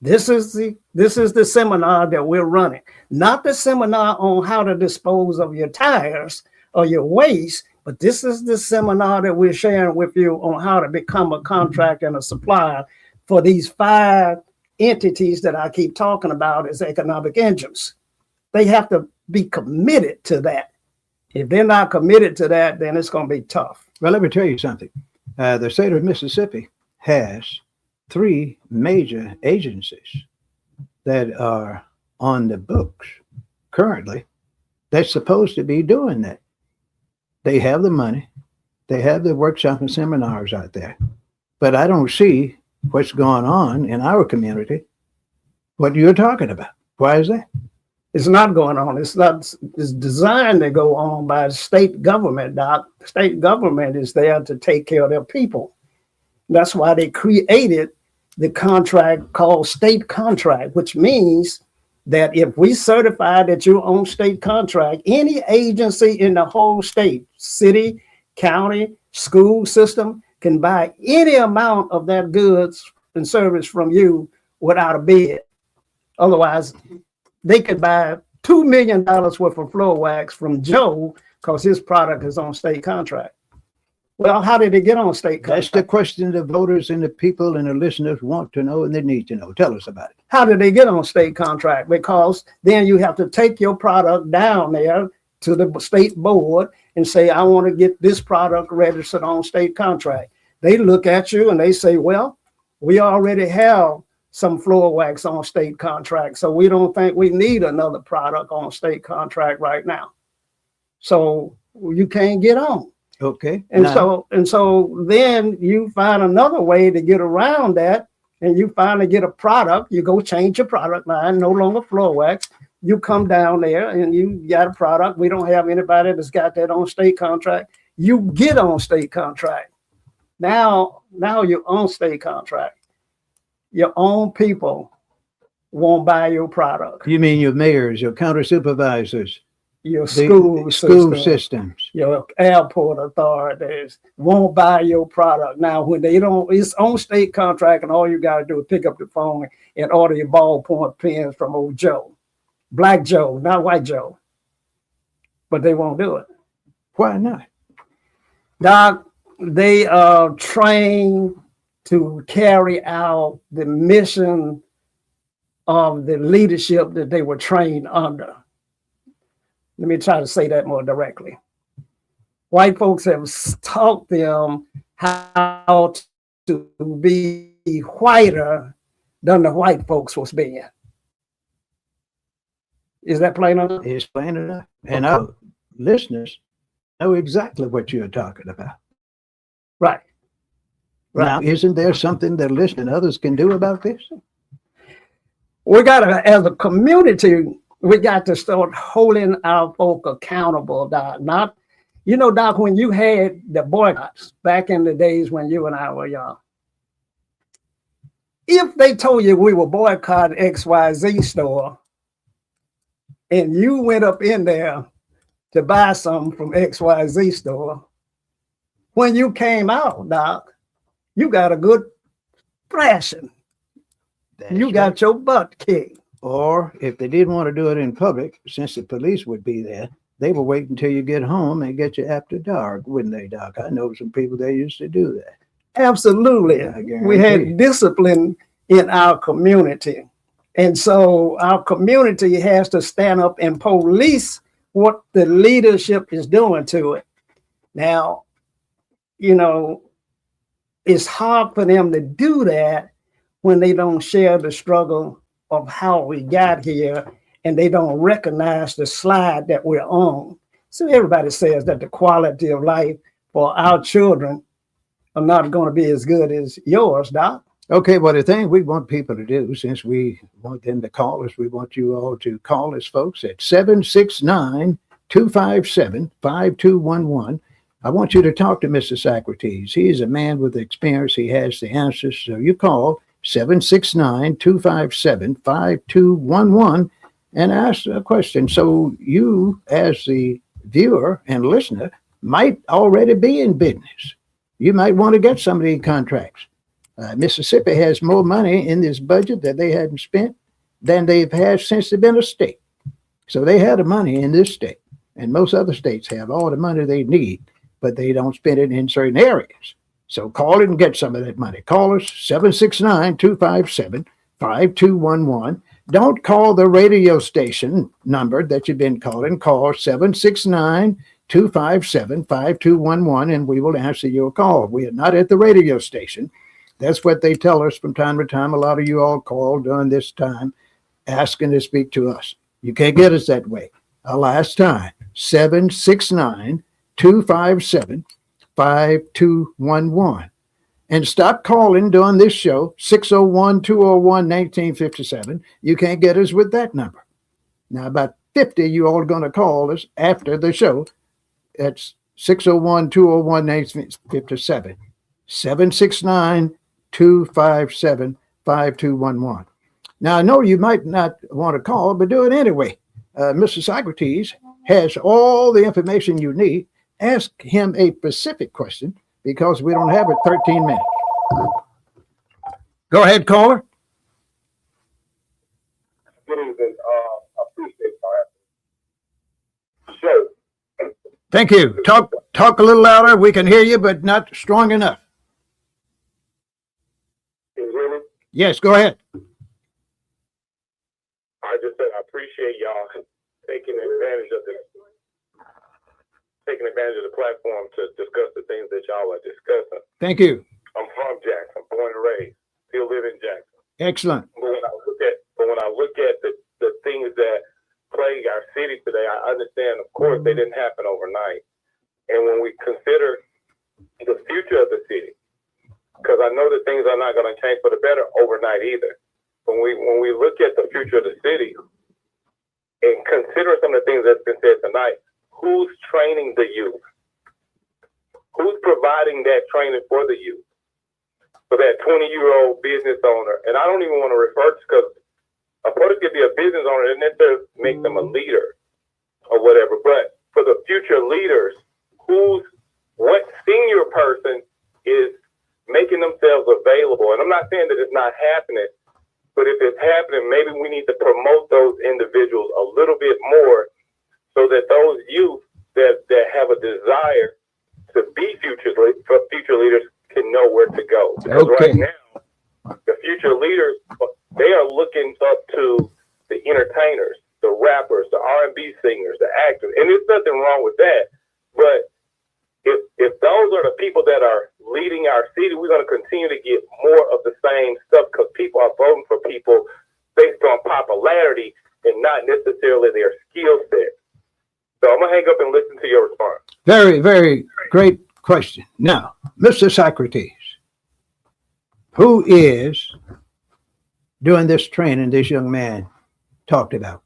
This is the seminar that we're running, not the seminar on how to dispose of your tires or your waste, but this is the seminar that we're sharing with you on how to become a contractor and a supplier for these 5 entities that I keep talking about as economic engines. They have to be committed to that. If they're not committed to that, then it's going to be tough. Well, let me tell you something. The state of Mississippi has 3 major agencies that are on the books currently that's supposed to be doing that. They have the money. They have the workshop and seminars out there. But I don't see what's going on in our community, what you're talking about. Why is that? It's not going on. It's designed to go on by the state government, Doc. The state government is there to take care of their people. That's why they created the contract called state contract, which means that if we certify that you're on state contract, any agency in the whole state, city, county, school system, can buy any amount of that goods and service from you without a bid. Otherwise, they could buy $2 million worth of floor wax from Joe because his product is on state contract. Well, how did it get on state contract? That's the question the voters and the people and the listeners want to know and they need to know. Tell us about it. How did they get on state contract? Because then you have to take your product down there to the state board and say, I want to get this product registered on state contract. They look at you and they say, well, we already have some floor wax on state contract, so we don't think we need another product on state contract right now. So you can't get on. Okay. And so then you find another way to get around that, and you finally get a product. You go change your product line, no longer floor wax. You come down there and you got a product. We don't have anybody that's got that on state contract. You get on state contract. Now your own state contract, your own people won't buy your product. You mean your mayors, your county supervisors, Your the school system, systems. your airport authorities won't buy your product. Now, when they don't, it's on state contract, and all you got to do is pick up the phone and order your ballpoint pens from old Joe, Black Joe, not White Joe. But they won't do it. Why not? Doc, they are trained to carry out the mission of the leadership that they were trained under. Let me try to say that more directly. White folks have taught them how to be whiter than the white folks was being. Is that plain enough? It's plain enough. And our listeners know exactly what you're talking about. Right. Now, isn't there something that listeners and others can do about this? We got to, as a community, we got to start holding our folk accountable, Doc. Not, you know, Doc, when you had the boycotts back in the days when you and I were young, if they told you we were boycotting XYZ store and you went up in there to buy something from XYZ store, when you came out, Doc, you got a good thrashing. You got your butt kicked. Or if they didn't want to do it in public, since the police would be there, they would wait until you get home and get you after dark, wouldn't they, Doc? I know some people that used to do that. Absolutely. We had discipline in our community. And so our community has to stand up and police what the leadership is doing to it. Now, you know, it's hard for them to do that when they don't share the struggle of how we got here and they don't recognize the slide that we're on. So everybody says that the quality of life for our children are not going to be as good as yours, Doc. Okay, well, the thing we want people to do, since we want them to call us, we want you all to call us, folks, at 769-257-5211. I want you to talk to Mr. Socrates. He is a man with experience. He has the answers. So you call 769-257-5211 and ask a question. So you, as the viewer and listener, might already be in business. You might want to get some of these contracts. Mississippi has more money in this budget that they hadn't spent than they've had since they've been a state. So they had the money in this state, and most other states have all the money they need, but they don't spend it in certain areas. So call it and get some of that money. Call us 769-257-5211. Don't call the radio station number that you've been calling. Call 769-257-5211 and we will answer your call. We are not at the radio station. That's what they tell us from time to time. A lot of you all call during this time asking to speak to us. You can't get us that way. Our last time, 769-257-5211. And stop calling during this show, 601-201-1957. You can't get us with that number. Now, about 50 you all are going to call us after the show. That's 601-201-1957. 769-257-5211. Now, I know you might not want to call, but do it anyway. Mr. Socrates has all the information you need. Ask him a specific question because we don't have it 13 minutes. Go ahead, caller. Good evening. I appreciate the show. Thank you. Talk a little louder. We can hear you, but not strong enough. Can you hear me? Yes, go ahead. I just said I appreciate y'all taking advantage of the platform to discuss the things that y'all are discussing. Thank you. I'm from Jackson, born and raised, still live in Jackson. Excellent. But when I look at the things that plague our city today, I understand, of course, they didn't happen overnight. And when we consider the future of the city, because I know that things are not going to change for the better overnight either. When we look at the future of the city and consider some of the things that's been said tonight, who's training the youth? Who's providing that training for the youth? For that 20-year-old business owner. And I don't even want to refer to, because a person could be a business owner and necessarily make them a leader or whatever. But for the future leaders, what senior person is making themselves available? And I'm not saying that it's not happening, but if it's happening, maybe we need to promote those individuals a little bit more so that those youth that have a desire to be future leaders can know where to go. Because right now, the future leaders, they are looking up to the entertainers, the rappers, the R&B singers, the actors, and there's nothing wrong with that. But if those are the people that are leading our city, we're going to continue to get more of the same stuff because people are voting for people based on popularity and not necessarily their skill set. So I'm going to hang up and listen to your response. Very, very great question. Now, Mr. Socrates, who is doing this training this young man talked about?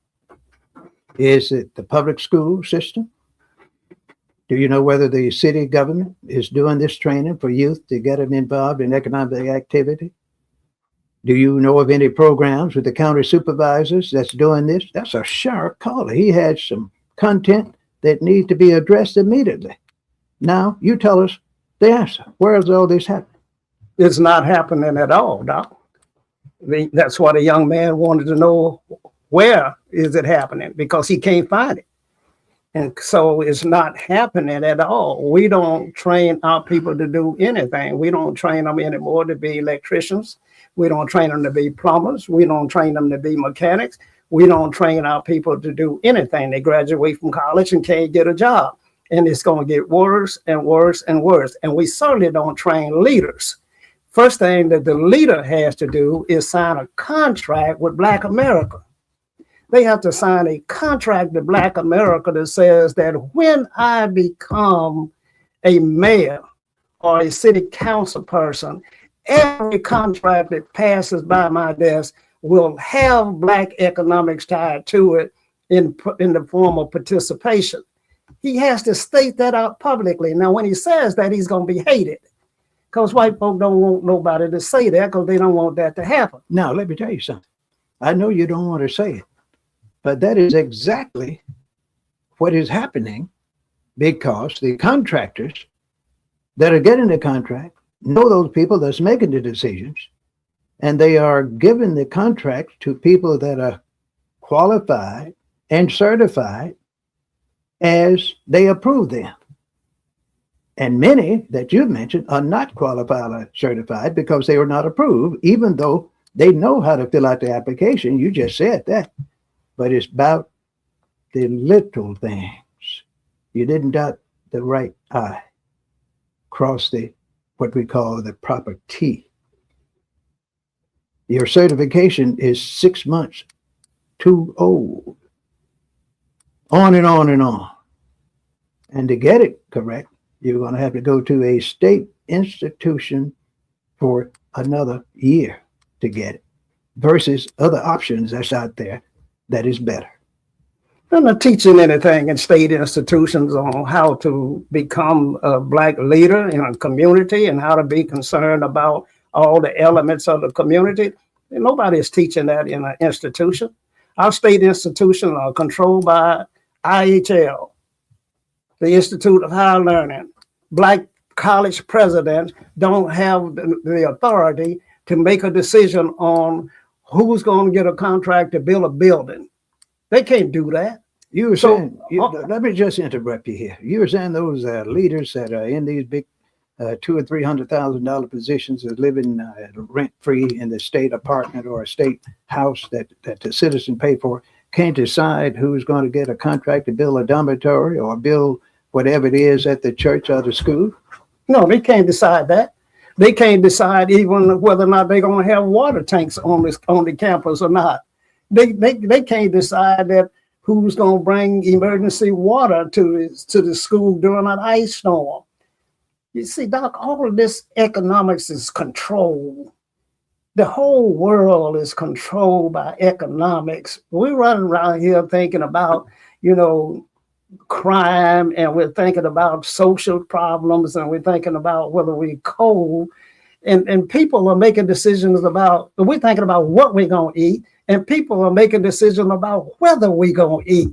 Is it the public school system? Do you know whether the city government is doing this training for youth to get them involved in economic activity? Do you know of any programs with the county supervisors that's doing this? That's a sharp caller. He had some content that needs to be addressed immediately. Now, you tell us the answer. Where is all this happening? It's not happening at all, Doc. That's what a young man wanted to know. Where is it happening? Because he can't find it. And so it's not happening at all. We don't train our people to do anything. We don't train them anymore to be electricians. We don't train them to be plumbers. We don't train them to be mechanics. We don't train our people to do anything. They graduate from college and can't get a job. And it's going to get worse and worse and worse. And we certainly don't train leaders. First thing that the leader has to do is sign a contract with Black America. They have to sign a contract to Black America that says that when I become a mayor or a city council person, every contract that passes by my desk will have Black economics tied to it in the form of participation. He has to state that out publicly. Now, when he says that, he's going to be hated because white folk don't want nobody to say that because they don't want that to happen. Now, let me tell you something. I know you don't want to say it, but that is exactly what is happening because the contractors that are getting the contract know those people that's making the decisions, and they are giving the contract to people that are qualified and certified as they approve them. And many that you've mentioned are not qualified or certified because they were not approved, even though they know how to fill out the application. You just said that. But it's about the little things. You didn't dot the right I, cross the what we call the proper T. Your certification is 6 months too old. On and on and on. And to get it correct, you're going to have to go to a state institution for another year to get it versus other options that's out there that is better. I'm not teaching anything in state institutions on how to become a Black leader in a community and how to be concerned about all the elements of the community. And nobody is teaching that in an institution. Our state institutions are controlled by IHL, the Institute of Higher Learning. Black college presidents don't have the authority to make a decision on who's going to get a contract to build a building. They can't do that. You were saying, let me just interrupt you here. You were saying those leaders that are in these big $200,000 or $300,000 positions are living rent-free in the state apartment or a state house that the citizen pay for, can't decide who's going to get a contract to build a dormitory or build whatever it is at the church or the school? No, they can't decide that. They can't decide even whether or not they're going to have water tanks on the campus or not. They can't decide that who's going to bring emergency water to the school during an ice storm. You see, Doc, all of this economics is controlled. The whole world is controlled by economics. We're running around here thinking about, crime, and we're thinking about social problems, and we're thinking about whether we're cold, and people are making decisions about, we're thinking about what we're going to eat, and people are making decisions about whether we're going to eat.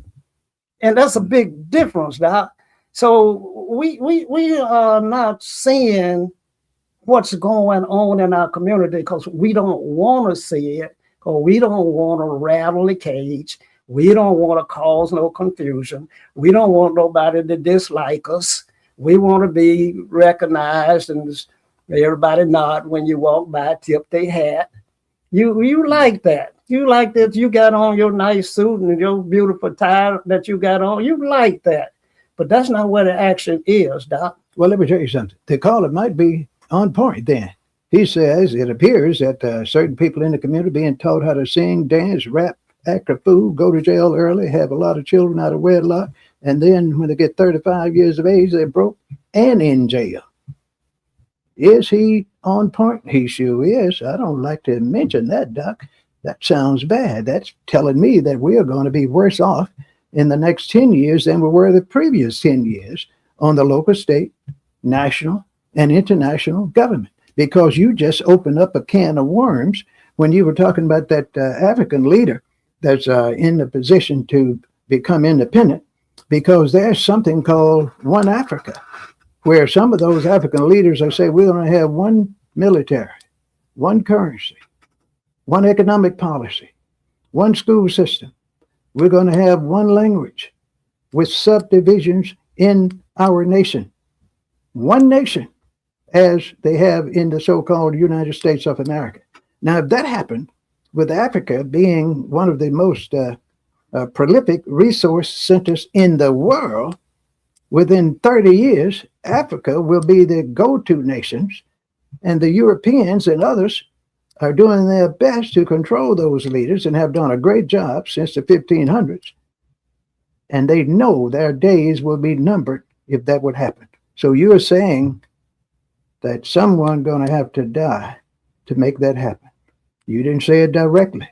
And that's a big difference, Doc. So we are not seeing what's going on in our community because we don't want to see it, or we don't want to rattle the cage. We don't want to cause no confusion. We don't want nobody to dislike us. We want to be recognized, and everybody nod when you walk by, tip their hat. You like that. You like that you got on your nice suit and your beautiful tie that you got on. You like that. But that's not what it actually is, Doc. Well, let me tell you something. The caller might be on point then. He says it appears that certain people in the community being taught how to sing, dance, rap, act a fool, go to jail early, have a lot of children out of wedlock, and then when they get 35 years of age, they're broke and in jail. Is he on point? He sure is. I don't like to mention that, Doc. That sounds bad. That's telling me that we are going to be worse off in the next 10 years than we were the previous 10 years on the local, state, national, and international government. Because you just opened up a can of worms when you were talking about that African leader that's in the position to become independent, because there's something called One Africa, where some of those African leaders are saying we're going to have one military, one currency, one economic policy, one school system. We're going to have one language with subdivisions in our nation. One nation, as they have in the so-called United States of America. Now, if that happened, with Africa being one of the most prolific resource centers in the world, within 30 years, Africa will be the go-to nations, and the Europeans and others are doing their best to control those leaders and have done a great job since the 1500s. And they know their days will be numbered if that would happen. So you're saying that someone going to have to die to make that happen. You didn't say it directly,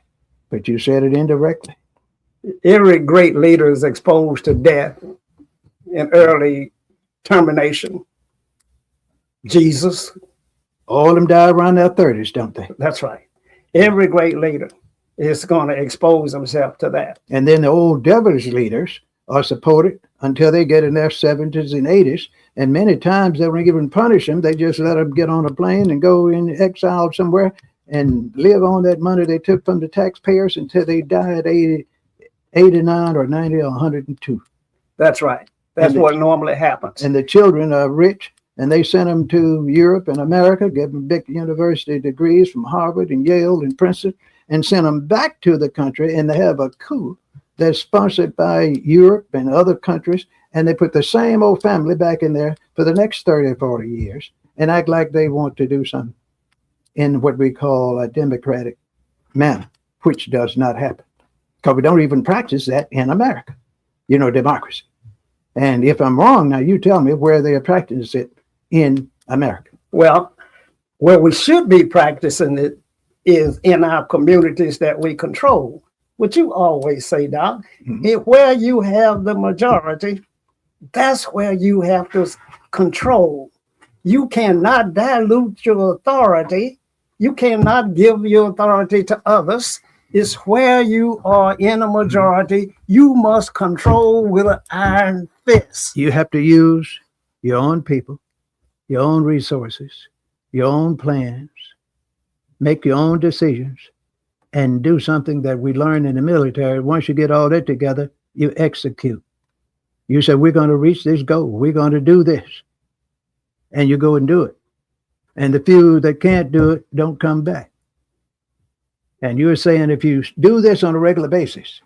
but you said it indirectly. Every great leader is exposed to death and early termination. Jesus. All of them die around their 30s, don't they? That's right. Every great leader is going to expose himself to that. And then the old devilish leaders are supported until they get in their 70s and 80s. And many times they don't even punish them. They just let them get on a plane and go in exile somewhere and live on that money they took from the taxpayers until they die at 80, 89 or 90 or 102. That's right. That's what normally happens. And the children are rich, and they send them to Europe and America, give them big university degrees from Harvard and Yale and Princeton, and send them back to the country, and they have a coup that's sponsored by Europe and other countries, and they put the same old family back in there for the next 30 or 40 years and act like they want to do something in what we call a democratic manner, which does not happen. Because we don't even practice that in America, democracy. And if I'm wrong, now you tell me where they practice it in America. Well, where we should be practicing it is in our communities that we control, which you always say, Doc. Where you have the majority, that's where you have to control. You cannot dilute your authority. You cannot give your authority to others. It's where you are in a majority. You must control with an iron fist. You have to use your own people, your own resources, your own plans, make your own decisions, and do something that we learn in the military. Once you get all that together, you execute. You say, we're going to reach this goal. We're going to do this. And you go and do it. And the few that can't do it don't come back. And you're saying if you do this on a regular basis,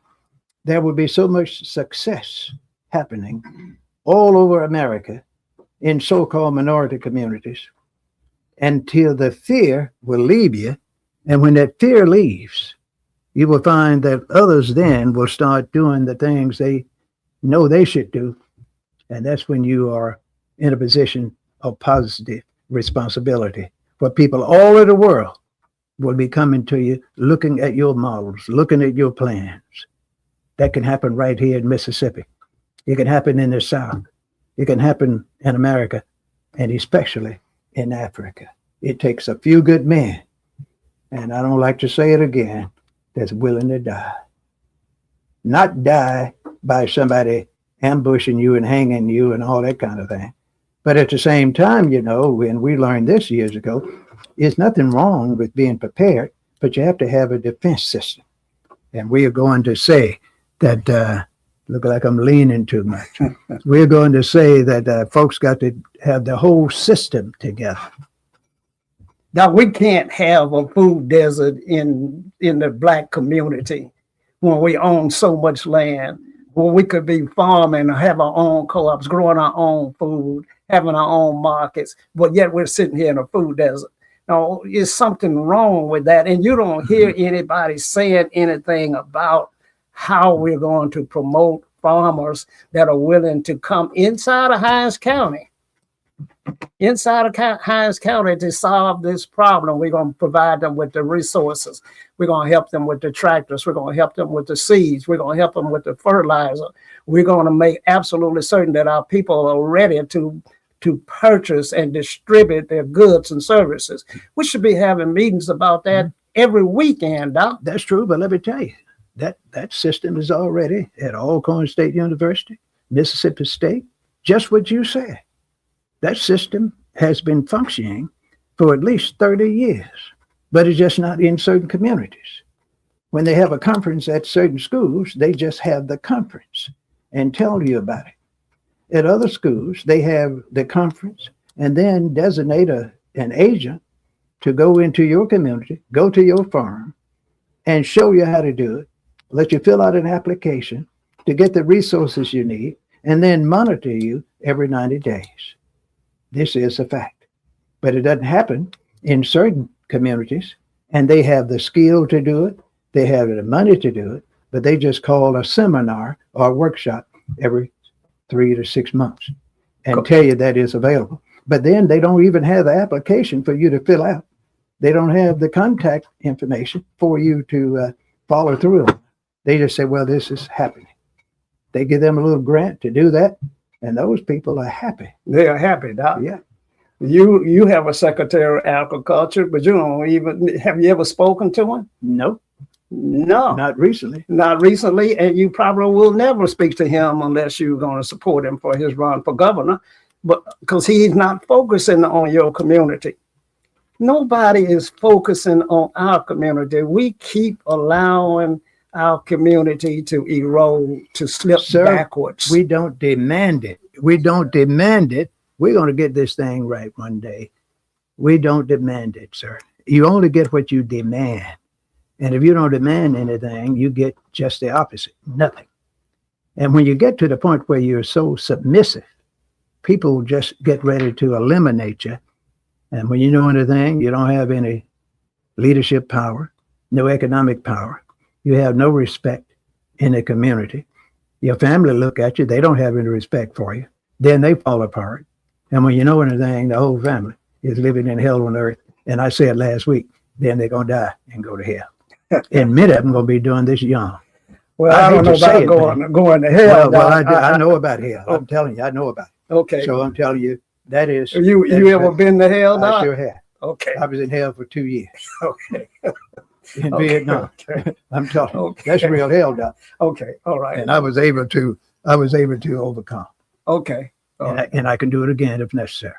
there will be so much success happening all over America in so-called minority communities until the fear will leave you. And when that fear leaves, you will find that others then will start doing the things they know they should do. And that's when you are in a position of positive responsibility for people all over the world will be coming to you, looking at your models, looking at your plans. That can happen right here in Mississippi. It can happen in the South. It can happen in America, and especially in Africa. It takes a few good men, and I don't like to say it again, that's willing to die. Not die by somebody ambushing you and hanging you and all that kind of thing. But at the same time, you know, when we learned this years ago, there's nothing wrong with being prepared, but you have to have a defense system. And we are going to say that, look like I'm leaning too much. We're going to say that folks got to have the whole system together. Now, we can't have a food desert in the Black community when we own so much land, when we could be farming, have our own co-ops, growing our own food, having our own markets, but yet we're sitting here in a food desert. No, there's something wrong with that. And you don't hear anybody saying anything about how we're going to promote farmers that are willing to come inside of Hinds County to solve this problem. We're going to provide them with the resources. We're going to help them with the tractors. We're going to help them with the seeds. We're going to help them with the fertilizer. We're going to make absolutely certain that our people are ready to purchase and distribute their goods and services. We should be having meetings about that every weekend, Doc. That's true, but let me tell you, that system is already at Alcorn State University, Mississippi State, just what you said. That system has been functioning for at least 30 years, but it's just not in certain communities. When they have a conference at certain schools, they just have the conference and tell you about it. At other schools, they have the conference and then designate an agent to go into your community, go to your farm, and show you how to do it, let you fill out an application to get the resources you need, and then monitor you every 90 days. This is a fact. But it doesn't happen in certain communities, and they have the skill to do it, they have the money to do it, but they just call a seminar or a workshop every 3 to 6 months and tell you that is available. But then they don't even have the application for you to fill out. They don't have the contact information for you to follow through on. They just say, well, this is happening. They give them a little grant to do that, and those people are happy. They are happy, Doc. Yeah. You have a Secretary of Agriculture, but you don't even, have you ever spoken to him? Nope. No. Not recently. Not recently, and you probably will never speak to him unless you're going to support him for his run for governor, but because he's not focusing on your community. Nobody is focusing on our community. We keep allowing our community to erode, to slip backwards. We don't demand it. We don't demand it. We're going to get this thing right one day. We don't demand it, sir. You only get what you demand. And if you don't demand anything, you get just the opposite, nothing. And when you get to the point where you're so submissive, people just get ready to eliminate you. And when you know anything, you don't have any leadership power, no economic power. You have no respect in the community. Your family look at you, they don't have any respect for you. Then they fall apart. And when you know anything, the whole family is living in hell on earth. And I said last week, then they're going to die and go to hell. And many of them going to be doing this young. Well, I don't know about going to hell. Well, I know about hell. I'm telling you, I know about it. Okay. So I'm telling you, that is. You ever been to hell, Doc? I sure have. Okay. I was in hell for 2 years. Okay. In Vietnam. Okay. I'm telling you, Okay. that's real hell, Doc. Okay. All right. And I was able to overcome. Okay. And I can do it again if necessary.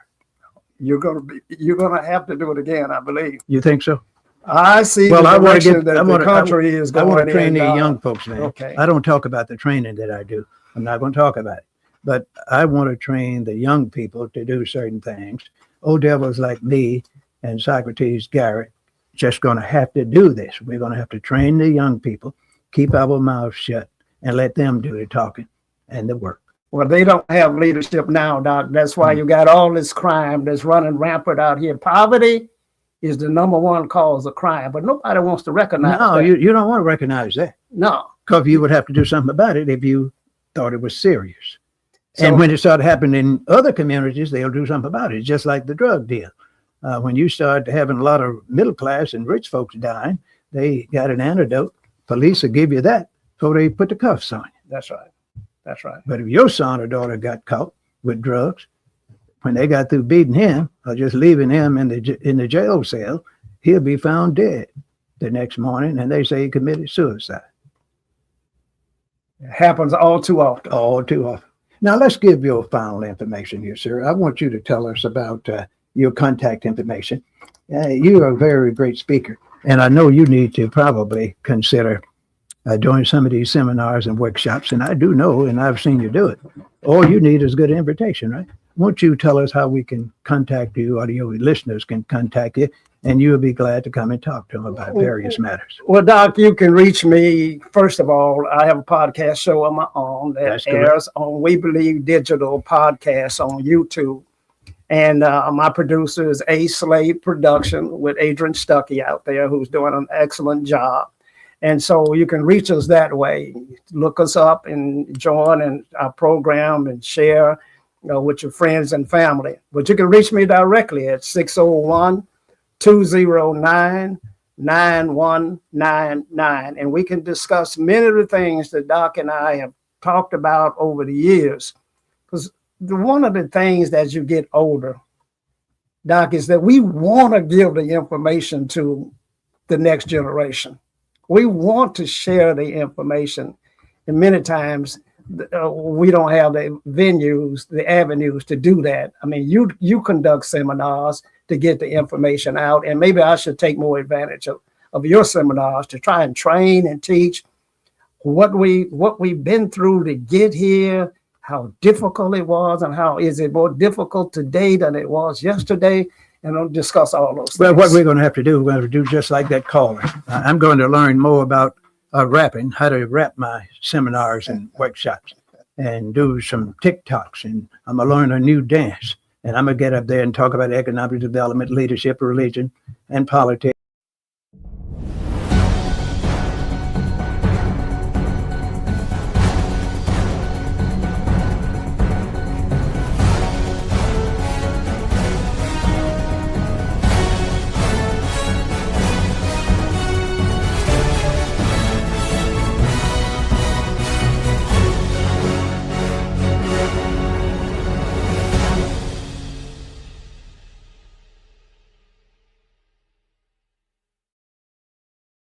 You're gonna have to do it again, I believe. You think so? I see. Well, I want to get the country is going. I want to train these young folks, man. Okay. I don't talk about the training that I do. I'm not going to talk about it. But I want to train the young people to do certain things. Old devils like me and Socrates Garrett just going to have to do this. We're going to have to train the young people, keep our mouths shut, and let them do the talking and the work. Well, they don't have leadership now, Doc. That's why you got all this crime that's running rampant out here. Poverty is the #1 cause of crime, but nobody wants to recognize that. No, you don't want to recognize that. No. Because you would have to do something about it if you thought it was serious. So, and when it started happening in other communities, they'll do something about it, just like the drug deal. When you start having a lot of middle class and rich folks dying, they got an antidote. Police will give you that before they put the cuffs on you. that's right. That's right. But if your son or daughter got caught with drugs, when they got through beating him or just leaving him in the jail cell, he'll be found dead the next morning, and they say he committed suicide. It happens all too often. All too often. Now, let's give your final information here, sir. I want you to tell us about your contact information. You are a very great speaker, and I know you need to probably consider doing some of these seminars and workshops, and I do know, and I've seen you do it. All you need is a good invitation, right? Won't you tell us how we can contact you, or your listeners can contact you, and you'll be glad to come and talk to them about various matters. Well, Doc, you can reach me. First of all, I have a podcast show of my own that airs on We Believe Digital Podcasts on YouTube. And my producer is A Slade Production with Adrian Stuckey out there, who's doing an excellent job. And so you can reach us that way. Look us up and join in our program and share with your friends and family. But you can reach me directly at 601-209-9199. And we can discuss many of the things that Doc and I have talked about over the years. Because one of the things as you get older, Doc, is that we want to give the information to the next generation. We want to share the information. And many times we don't have the venues, the avenues to do that. I mean, you conduct seminars to get the information out, and maybe I should take more advantage of your seminars to try and train and teach what we've been through to get here, how difficult it was, and how is it more difficult today than it was yesterday, and I'll discuss all those things. Well, what we're going to have to do, we're going to do just like that caller. I'm going to learn more about rapping, how to rap my seminars and workshops, and do some TikToks, and I'm going to learn a new dance, and I'm going to get up there and talk about economic development, leadership, religion, and politics.